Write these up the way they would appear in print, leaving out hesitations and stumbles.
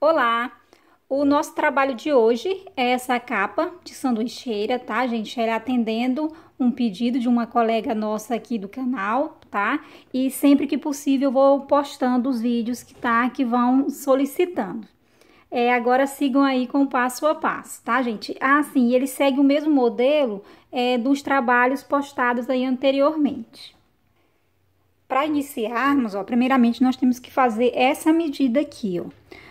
Olá! O nosso trabalho de hoje é essa capa de sanduicheira, tá, gente? Ela atendendo um pedido de uma colega nossa aqui do canal, tá? E sempre que possível eu vou postando os vídeos que vão solicitando. Agora sigam aí com o passo a passo, tá, gente? Ah, sim, ele segue o mesmo modelo dos trabalhos postados aí anteriormente. Para iniciarmos, ó, primeiramente nós temos que fazer essa medida aqui, ó.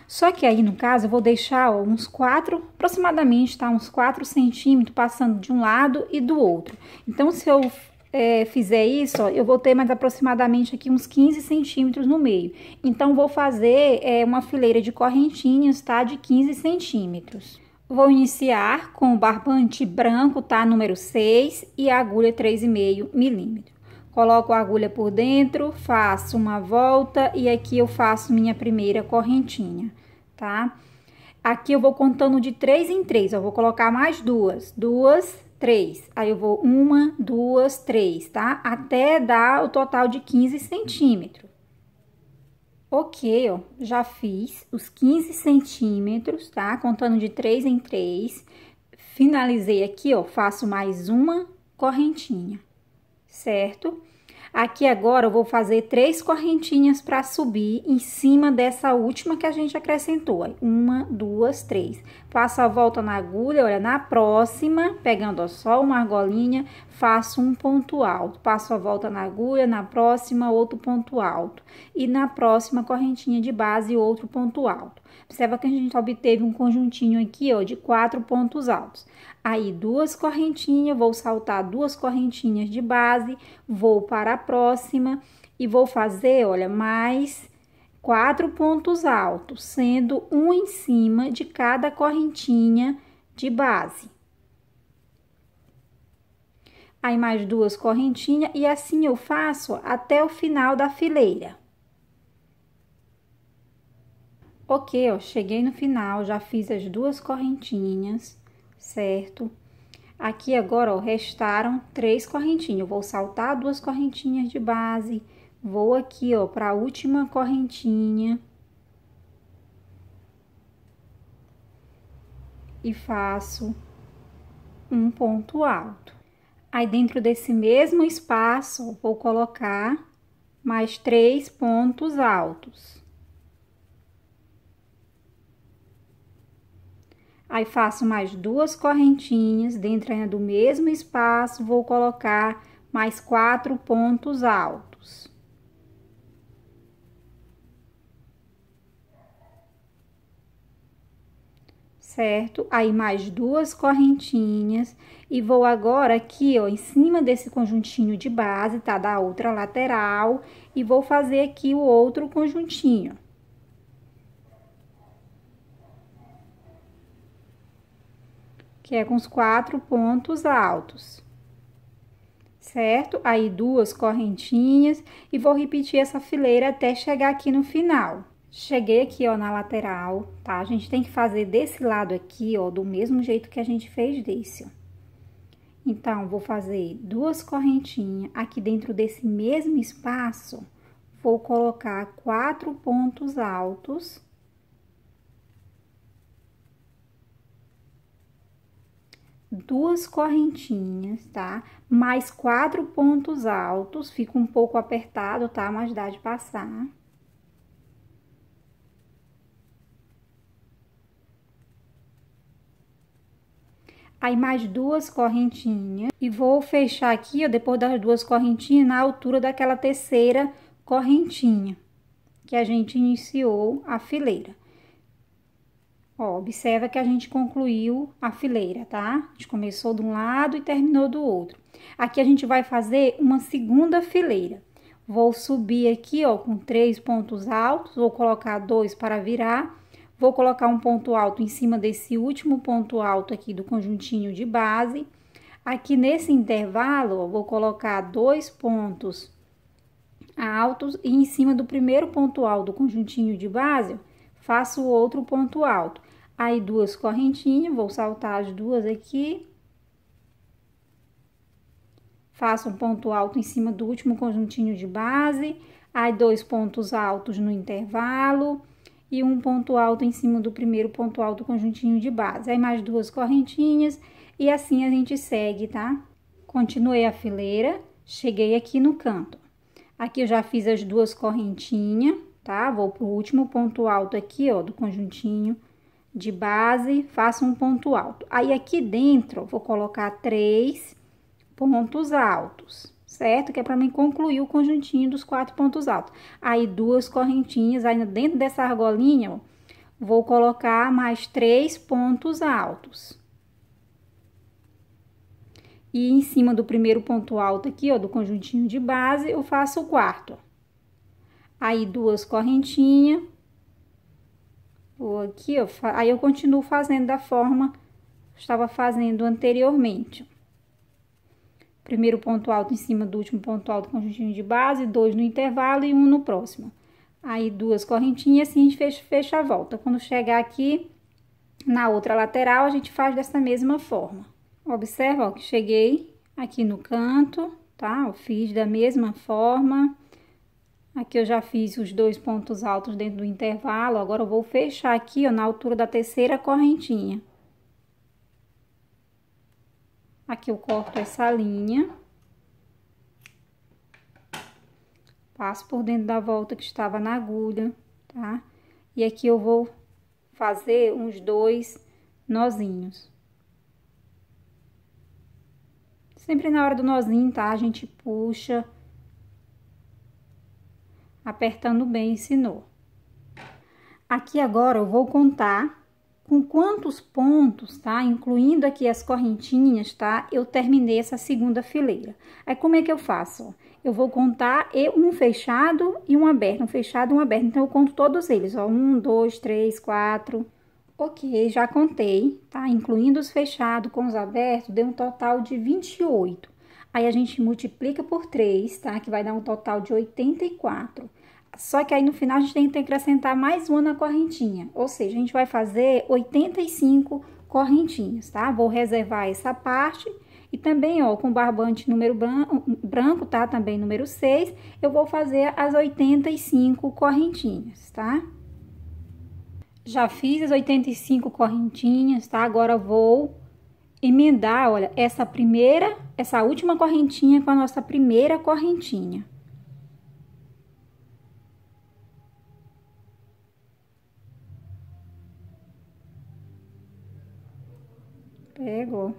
Só que aí, no caso, eu vou deixar, ó, uns 4, aproximadamente, tá? Uns 4 centímetros passando de um lado e do outro. Então, se eu fizer isso, ó, eu vou ter mais aproximadamente aqui uns 15 centímetros no meio. Então, vou fazer uma fileira de correntinhas, tá? De 15 centímetros. Vou iniciar com o barbante branco, tá? Número 6 e a agulha 3,5 milímetros. Coloco a agulha por dentro, faço uma volta e aqui eu faço minha primeira correntinha, tá? Aqui eu vou contando de 3 em 3, eu vou colocar mais duas, 3. Aí eu vou 1, 2, 3, tá? Até dar o total de 15 centímetros. Ok, ó, já fiz os 15 centímetros, tá? Contando de 3 em 3. Finalizei aqui, ó, faço mais uma correntinha, certo? Aqui agora eu vou fazer 3 correntinhas para subir em cima dessa última que a gente acrescentou. 1, 2, 3. Faço a volta na agulha, olha, na próxima, pegando ó, só uma argolinha, faço um ponto alto. Passo a volta na agulha, na próxima, outro ponto alto. E na próxima, correntinha de base, outro ponto alto. Observa que a gente obteve um conjuntinho aqui, ó, de 4 pontos altos. Aí, 2 correntinhas, vou saltar 2 correntinhas de base, vou para a próxima e vou fazer, olha, mais 4 pontos altos, sendo um em cima de cada correntinha de base. Aí, mais 2 correntinhas e assim eu faço até o final da fileira. Ok, ó, cheguei no final, já fiz as 2 correntinhas, certo? Aqui agora, ó, restaram 3 correntinhas. Eu vou saltar 2 correntinhas de base, vou aqui, ó, para a última correntinha e faço um ponto alto. Aí, dentro desse mesmo espaço, vou colocar mais 3 pontos altos. Aí, faço mais 2 correntinhas dentro ainda do mesmo espaço, vou colocar mais 4 pontos altos. Certo? Aí, mais 2 correntinhas e vou agora aqui, ó, em cima desse conjuntinho de base, tá? Da outra lateral e vou fazer aqui o outro conjuntinho. Que é com os 4 pontos altos, certo? Aí, 2 correntinhas e vou repetir essa fileira até chegar aqui no final. Cheguei aqui, ó, na lateral, tá? A gente tem que fazer desse lado aqui, ó, do mesmo jeito que a gente fez desse, ó. Então, vou fazer 2 correntinhas aqui dentro desse mesmo espaço, vou colocar 4 pontos altos. 2 correntinhas, tá? Mais 4 pontos altos, fica um pouco apertado, tá? Mas dá de passar. Aí, mais 2 correntinhas. E vou fechar aqui, ó, depois das 2 correntinhas, na altura daquela terceira correntinha que a gente iniciou a fileira. Ó, observa que a gente concluiu a fileira, tá? A gente começou de um lado e terminou do outro. Aqui a gente vai fazer uma segunda fileira. Vou subir aqui, ó, com 3 pontos altos, vou colocar 2 para virar. Vou colocar um ponto alto em cima desse último ponto alto aqui do conjuntinho de base. Aqui nesse intervalo, ó, vou colocar 2 pontos altos e em cima do primeiro ponto alto do conjuntinho de base, faço o outro ponto alto. Aí, 2 correntinhas, vou saltar as 2 aqui. Faço um ponto alto em cima do último conjuntinho de base. Aí, 2 pontos altos no intervalo. e um ponto alto em cima do primeiro ponto alto conjuntinho de base. Aí mais duas correntinhas e assim a gente segue, tá? Continuei a fileira, cheguei aqui no canto. Aqui eu já fiz as duas correntinhas, tá? Vou pro último ponto alto aqui, ó, do conjuntinho de base, faço um ponto alto. Aí aqui dentro, vou colocar 3 pontos altos, certo? Que é para mim concluir o conjuntinho dos 4 pontos altos. Aí duas correntinhas, aí dentro dessa argolinha, ó, vou colocar mais 3 pontos altos. E em cima do primeiro ponto alto aqui, ó, do conjuntinho de base, eu faço o quarto. Aí duas correntinhas. Vou aqui, ó, aí eu continuo fazendo da forma que eu estava fazendo anteriormente. Primeiro ponto alto em cima do último ponto alto conjuntinho de base, 2 no intervalo e 1 no próximo. Aí duas correntinhas, assim a gente fecha a volta. Quando chegar aqui na outra lateral, a gente faz dessa mesma forma. Observa, ó, que cheguei aqui no canto, tá? Eu fiz da mesma forma. Aqui eu já fiz os 2 pontos altos dentro do intervalo, agora eu vou fechar aqui, ó, na altura da terceira correntinha. Aqui eu corto essa linha. Passo por dentro da volta que estava na agulha, tá? E aqui eu vou fazer uns 2 nozinhos. Sempre na hora do nozinho, tá? A gente puxa apertando bem esse nó. Aqui agora eu vou contar com quantos pontos, tá? Incluindo aqui as correntinhas, tá? Eu terminei essa segunda fileira. Aí, como é que eu faço? Eu vou contar um fechado e um aberto, um fechado e um aberto. Então, eu conto todos eles, ó. 1, 2, 3, 4. Ok, já contei, tá? Incluindo os fechados com os abertos, deu um total de 28. Aí, a gente multiplica por 3, tá? Que vai dar um total de 84. Só que aí no final a gente tem que acrescentar mais uma na correntinha, ou seja, a gente vai fazer 85 correntinhas, tá? Vou reservar essa parte e também, ó, com barbante número branco, tá? Também número 6, eu vou fazer as 85 correntinhas, tá? Já fiz as 85 correntinhas, tá? Agora vou emendar, olha, essa última correntinha com a nossa primeira correntinha. Pego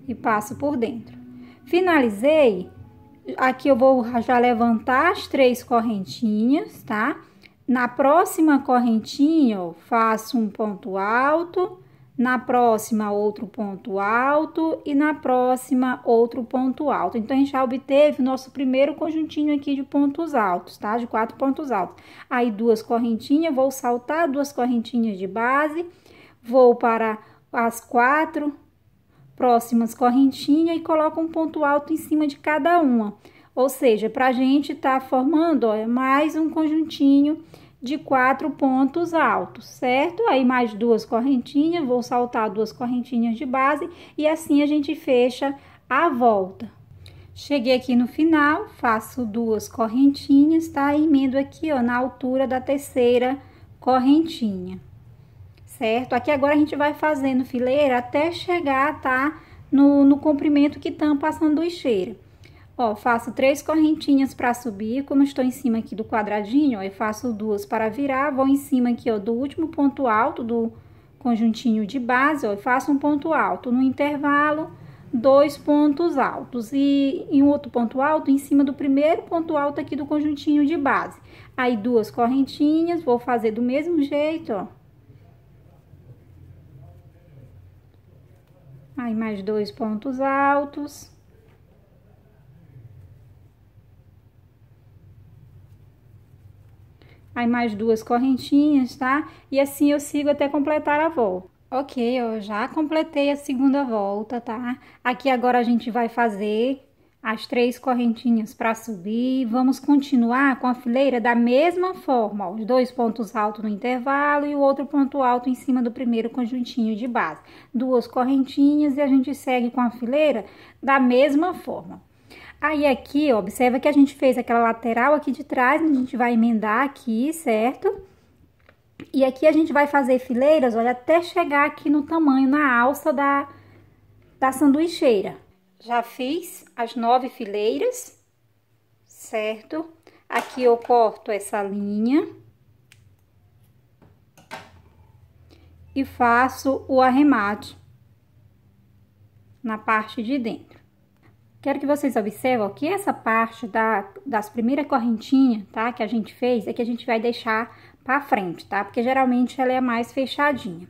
e passo por dentro. Finalizei, aqui eu vou já levantar as 3 correntinhas, tá? Na próxima correntinha, eu faço um ponto alto, na próxima outro ponto alto e na próxima outro ponto alto. Então, a gente já obteve o nosso primeiro conjuntinho aqui de pontos altos, tá? De 4 pontos altos. Aí, duas correntinhas, vou saltar 2 correntinhas de base, vou para as 4 próximas correntinhas e coloco um ponto alto em cima de cada uma. Ou seja, pra gente tá formando, ó, mais um conjuntinho de 4 pontos altos, certo? Aí mais 2 correntinhas, vou saltar 2 correntinhas de base e assim a gente fecha a volta. Cheguei aqui no final, faço 2 correntinhas, tá? E emendo aqui, ó, na altura da terceira correntinha. Certo? Aqui agora a gente vai fazendo fileira até chegar, tá? No comprimento que tampa a sanduicheira. Ó, faço 3 correntinhas para subir, como eu estou em cima aqui do quadradinho, ó, eu faço 2 para virar, vou em cima aqui, ó, do último ponto alto do conjuntinho de base, ó, e faço um ponto alto. No intervalo, 2 pontos altos e um outro ponto alto em cima do primeiro ponto alto aqui do conjuntinho de base. Aí, 2 correntinhas, vou fazer do mesmo jeito, ó. Aí, mais 2 pontos altos. Aí, mais 2 correntinhas, tá? E assim eu sigo até completar a volta. Ok, eu já completei a segunda volta, tá? Aqui agora a gente vai fazer as 3 correntinhas para subir. Vamos continuar com a fileira da mesma forma, ó, os 2 pontos altos no intervalo e o outro ponto alto em cima do primeiro conjuntinho de base. 2 correntinhas e a gente segue com a fileira da mesma forma. Aí aqui, ó, observa que a gente fez aquela lateral aqui de trás, a gente vai emendar aqui, certo? E aqui a gente vai fazer fileiras, olha, até chegar aqui no tamanho, na alça da sanduicheira. Já fiz as 9 fileiras, certo? Aqui eu corto essa linha e faço o arremate na parte de dentro. Quero que vocês observem, ó, que essa parte das primeiras correntinhas, tá? Que a gente fez, é que a gente vai deixar pra frente, tá? Porque geralmente ela é mais fechadinha.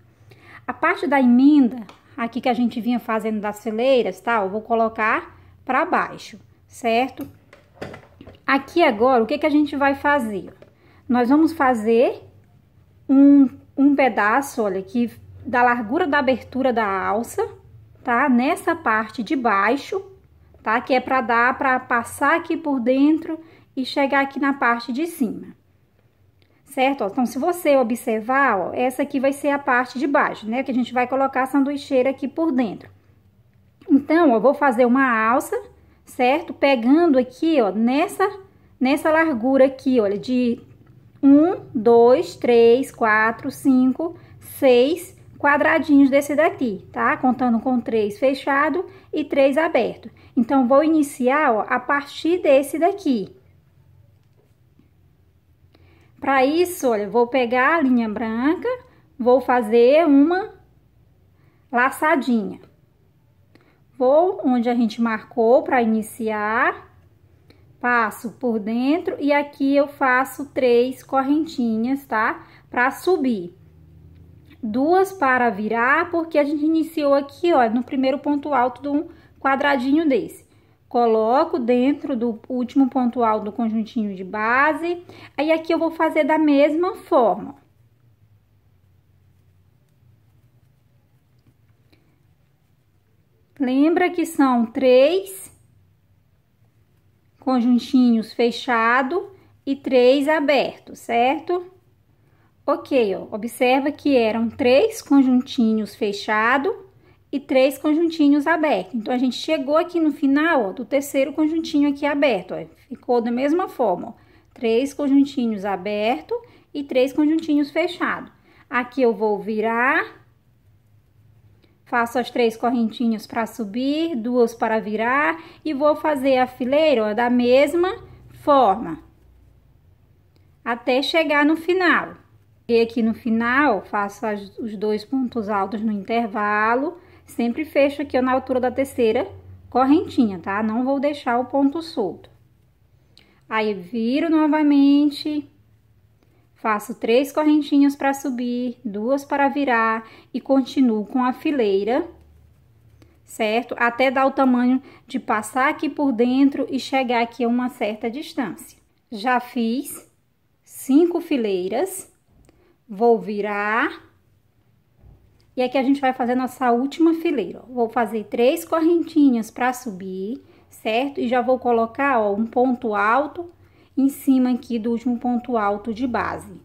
A parte da emenda, aqui que a gente vinha fazendo das fileiras, tá? Eu vou colocar pra baixo, certo? Aqui agora, o que que a gente vai fazer? Nós vamos fazer um pedaço, olha, aqui da largura da abertura da alça, tá? Nessa parte de baixo, tá? Que é pra passar aqui por dentro e chegar aqui na parte de cima. Certo? Ó, então, se você observar, ó, essa aqui vai ser a parte de baixo, né? Que a gente vai colocar a sanduicheira aqui por dentro. Então, ó, eu vou fazer uma alça, certo? Pegando aqui, ó, nessa largura aqui, olha, de 1, 2, 3, 4, 5, 6 quadradinhos desse daqui, tá? Contando com 3 fechado e 3 aberto. Então, vou iniciar, ó, a partir desse daqui. Para isso, olha, vou pegar a linha branca, vou fazer uma laçadinha. Vou onde a gente marcou para iniciar, passo por dentro e aqui eu faço 3 correntinhas, tá? Para subir. 2 para virar, porque a gente iniciou aqui, ó, no primeiro ponto alto de um quadradinho desse. Coloco dentro do último ponto alto do conjuntinho de base. Aí, aqui eu vou fazer da mesma forma. Lembra que são 3 conjuntinhos fechados e 3 abertos, certo? Ok, ó, observa que eram 3 conjuntinhos fechados e 3 conjuntinhos abertos. Então, a gente chegou aqui no final, ó, do terceiro conjuntinho aqui aberto, ó, ficou da mesma forma, ó, 3 conjuntinhos abertos e 3 conjuntinhos fechados. Aqui eu vou virar, faço as 3 correntinhas para subir, 2 para virar e vou fazer a fileira, ó, da mesma forma, até chegar no final. E aqui no final, faço os 2 pontos altos no intervalo. Sempre fecho aqui, ó, na altura da terceira correntinha, tá? Não vou deixar o ponto solto. Aí, viro novamente, faço 3 correntinhas para subir, 2 para virar e continuo com a fileira, certo? Até dar o tamanho de passar aqui por dentro e chegar aqui a uma certa distância. Já fiz 5 fileiras, vou virar. E aqui a gente vai fazer nossa última fileira, ó. Vou fazer 3 correntinhas para subir, certo? E já vou colocar, ó, um ponto alto em cima aqui do último ponto alto de base.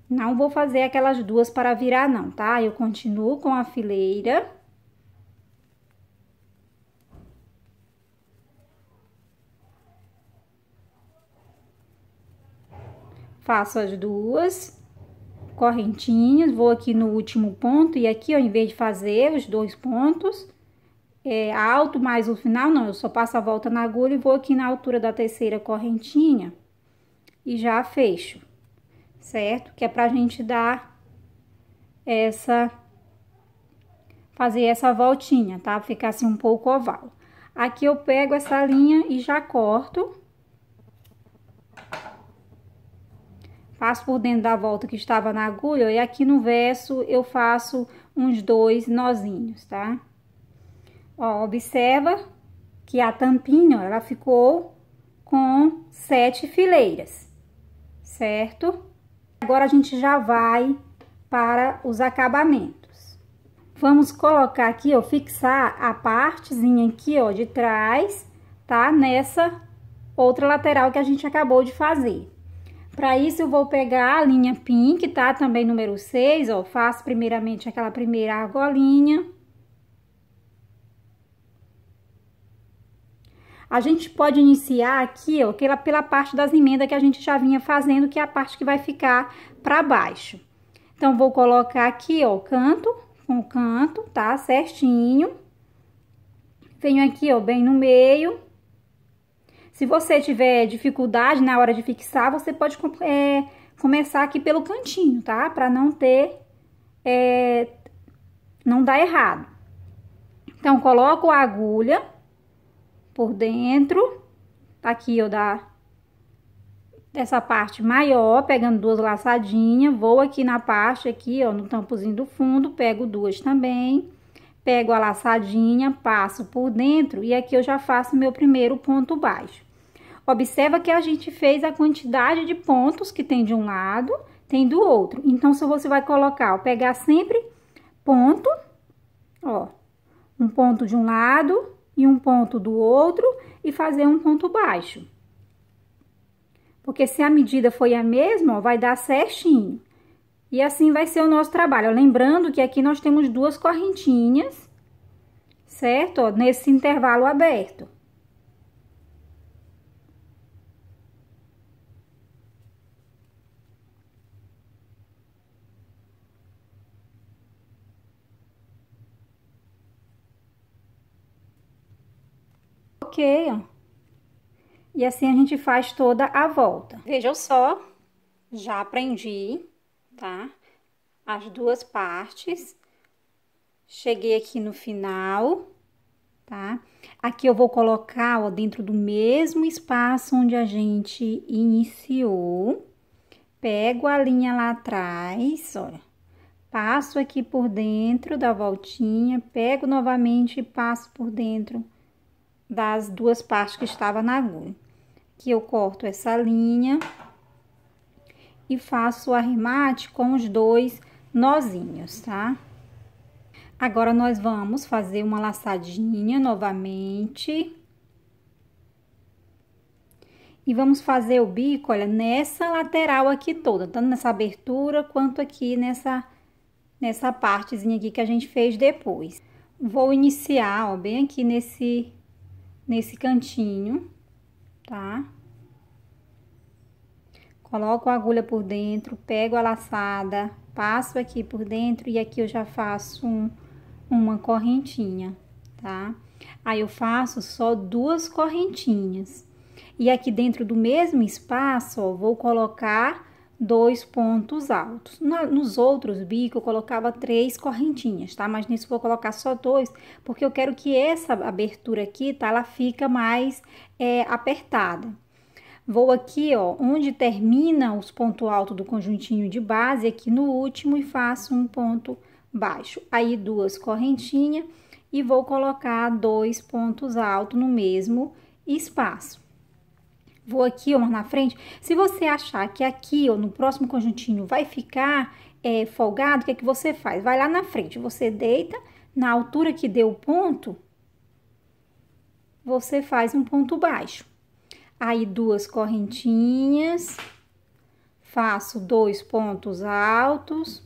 Não vou fazer aquelas 2 para virar não, tá? Eu continuo com a fileira. Faço as 2 correntinhas, vou aqui no último ponto e aqui, ó, em vez de fazer os 2 pontos alto mais o final, não, eu só passo a volta na agulha e vou aqui na altura da terceira correntinha e já fecho, certo? Que é pra gente dar fazer essa voltinha, tá? Ficar assim um pouco oval. Aqui eu pego essa linha e já corto. Passo por dentro da volta que estava na agulha e aqui no verso eu faço uns 2 nozinhos, tá? Ó, observa que a tampinha, ó, ela ficou com 7 fileiras, certo? Agora a gente já vai para os acabamentos. Vamos colocar aqui, ó, fixar a partezinha aqui, ó, de trás, tá? Nessa outra lateral que a gente acabou de fazer. Para isso, eu vou pegar a linha pink, tá? Também número 6, ó. Faço primeiramente aquela primeira argolinha. A gente pode iniciar aqui, ó, pela parte das emendas que a gente já vinha fazendo, que é a parte que vai ficar para baixo. Então, vou colocar aqui, ó, canto com canto, tá? Certinho. Venho aqui, ó, bem no meio. Se você tiver dificuldade na hora de fixar, você pode começar aqui pelo cantinho, tá? Pra não ter, não dar errado. Então, coloco a agulha por dentro, tá aqui, ó, dessa parte maior, pegando duas laçadinhas, vou aqui na parte aqui, ó, no tampozinho do fundo, pego duas também, pego a laçadinha, passo por dentro e aqui eu já faço meu primeiro ponto baixo. Observa que a gente fez a quantidade de pontos que tem de um lado, tem do outro. Então, se você vai colocar, ó, pegar sempre ponto, ó, um ponto de um lado e um ponto do outro e fazer um ponto baixo. Porque se a medida foi a mesma, ó, vai dar certinho. E assim vai ser o nosso trabalho. Ó, lembrando que aqui nós temos duas correntinhas, certo? Ó, nesse intervalo aberto. Ok, ó. E assim a gente faz toda a volta. Vejam só, já aprendi, tá? As duas partes. Cheguei aqui no final, tá? Aqui eu vou colocar, ó, dentro do mesmo espaço onde a gente iniciou. Pego a linha lá atrás, olha. Passo aqui por dentro da voltinha, pego novamente e passo por dentro das duas partes que estava na agulha. Aqui eu corto essa linha e faço o arremate com os dois nozinhos, tá? Agora, nós vamos fazer uma laçadinha novamente. E vamos fazer o bico, olha, nessa lateral aqui toda, tanto nessa abertura quanto aqui nessa partezinha aqui que a gente fez depois. Vou iniciar, ó, bem aqui nesse cantinho, tá? Coloco a agulha por dentro, pego a laçada, passo aqui por dentro e aqui eu já faço uma correntinha, tá? Aí eu faço só duas correntinhas. E aqui dentro do mesmo espaço, ó, vou colocar dois pontos altos. Nos outros bicos eu colocava 3 correntinhas, tá? Mas nesse vou colocar só 2, porque eu quero que essa abertura aqui, tá? Ela fica mais apertada. Vou aqui, ó, onde termina os pontos altos do conjuntinho de base, aqui no último, e faço um ponto baixo. Aí, 2 correntinhas e vou colocar 2 pontos altos no mesmo espaço. Vou aqui, ó, na frente. Se você achar que aqui, ó, no próximo conjuntinho vai ficar folgado, o que é que você faz? Vai lá na frente, você deita, na altura que deu o ponto, você faz um ponto baixo. Aí, 2 correntinhas, faço 2 pontos altos,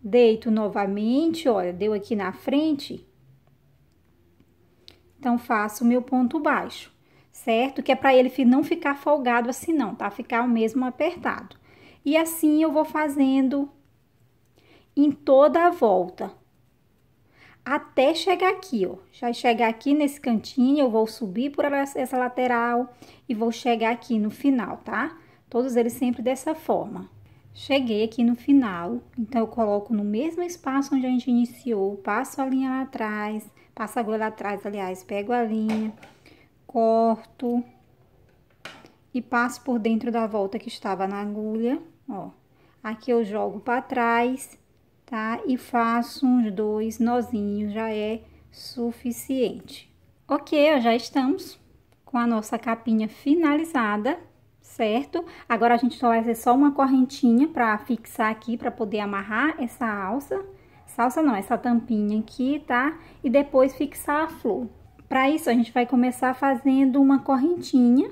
deito novamente, olha, deu aqui na frente. Então, faço o meu ponto baixo, certo? Que é para ele não ficar folgado assim não, tá? Ficar o mesmo apertado. E assim eu vou fazendo em toda a volta. Até chegar aqui, ó. Já chegar aqui nesse cantinho, eu vou subir por essa lateral e vou chegar aqui no final, tá? Todos eles sempre dessa forma. Cheguei aqui no final, então eu coloco no mesmo espaço onde a gente iniciou, passo a linha lá atrás, passo a agulha lá atrás, aliás, pego a linha, corto e passo por dentro da volta que estava na agulha, ó. Aqui eu jogo para trás, tá? E faço uns 2 nozinhos, já é suficiente. Ok, ó, já estamos com a nossa capinha finalizada, certo? Agora a gente só vai fazer só uma correntinha para fixar aqui, para poder amarrar essa alça. Essa alça não, essa tampinha aqui, tá? E depois fixar a flor. Para isso, a gente vai começar fazendo uma correntinha,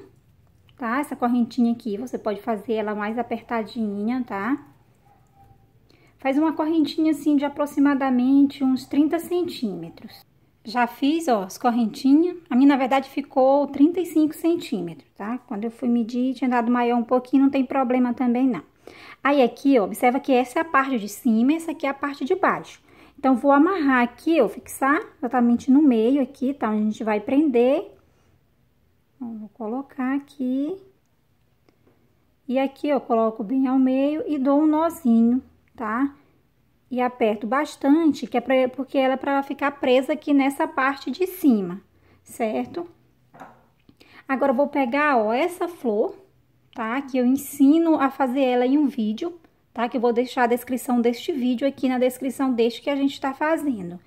tá? Essa correntinha aqui, você pode fazer ela mais apertadinha, tá? Faz uma correntinha assim de aproximadamente uns 30 centímetros. Já fiz, ó, as correntinhas. A minha, na verdade, ficou 35 centímetros, tá? Quando eu fui medir, tinha dado maior um pouquinho, não tem problema também, não. Aí aqui, ó, observa que essa é a parte de cima e essa aqui é a parte de baixo. Então, vou amarrar aqui, ó, fixar exatamente no meio aqui, tá? Onde a gente vai prender. Então, vou colocar aqui. E aqui, eu coloco bem ao meio e dou um nozinho, tá? E aperto bastante, que é porque ela é pra ficar presa aqui nessa parte de cima, certo? Agora, eu vou pegar, ó, essa flor, tá? Que eu ensino a fazer ela em um vídeo, tá? Que eu vou deixar a descrição deste vídeo aqui na descrição deste que a gente tá fazendo,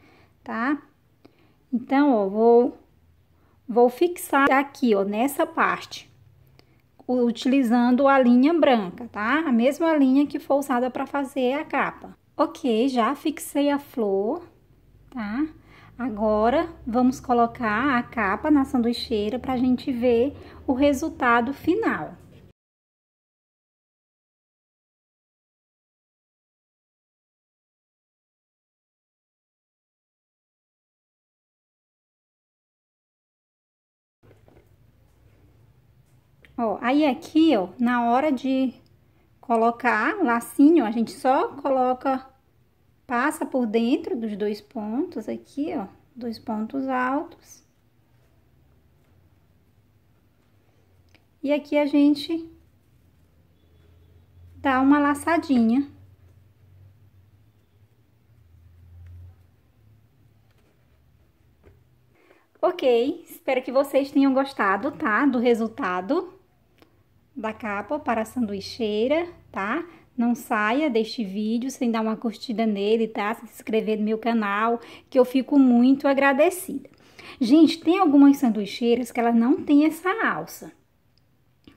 tá? Então, ó, vou fixar aqui, ó, nessa parte, utilizando a linha branca, tá? A mesma linha que foi usada para fazer a capa. Ok, já fixei a flor, tá? Agora, vamos colocar a capa na sanduicheira pra gente ver o resultado final. Ó, aí aqui, ó, na hora de colocar o lacinho, a gente só coloca, passa por dentro dos dois pontos aqui, ó, dois pontos altos. E aqui a gente dá uma laçadinha. Ok, espero que vocês tenham gostado, tá? Do resultado da capa para a sanduicheira, tá? Não saia deste vídeo sem dar uma curtida nele, tá? Se inscrever no meu canal, que eu fico muito agradecida. Gente, tem algumas sanduicheiras que elas não têm essa alça,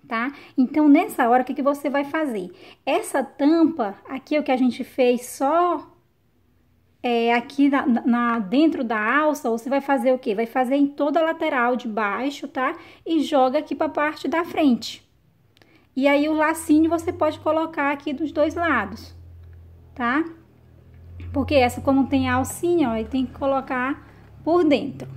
tá? Então, nessa hora, o que você vai fazer? Essa tampa, aqui é o que a gente fez só aqui dentro da alça, você vai fazer o quê? Vai fazer em toda a lateral de baixo, tá? E joga aqui para a parte da frente. E aí, o lacinho você pode colocar aqui dos dois lados, tá? Porque essa, como tem a alcinha, ó, tem que colocar por dentro.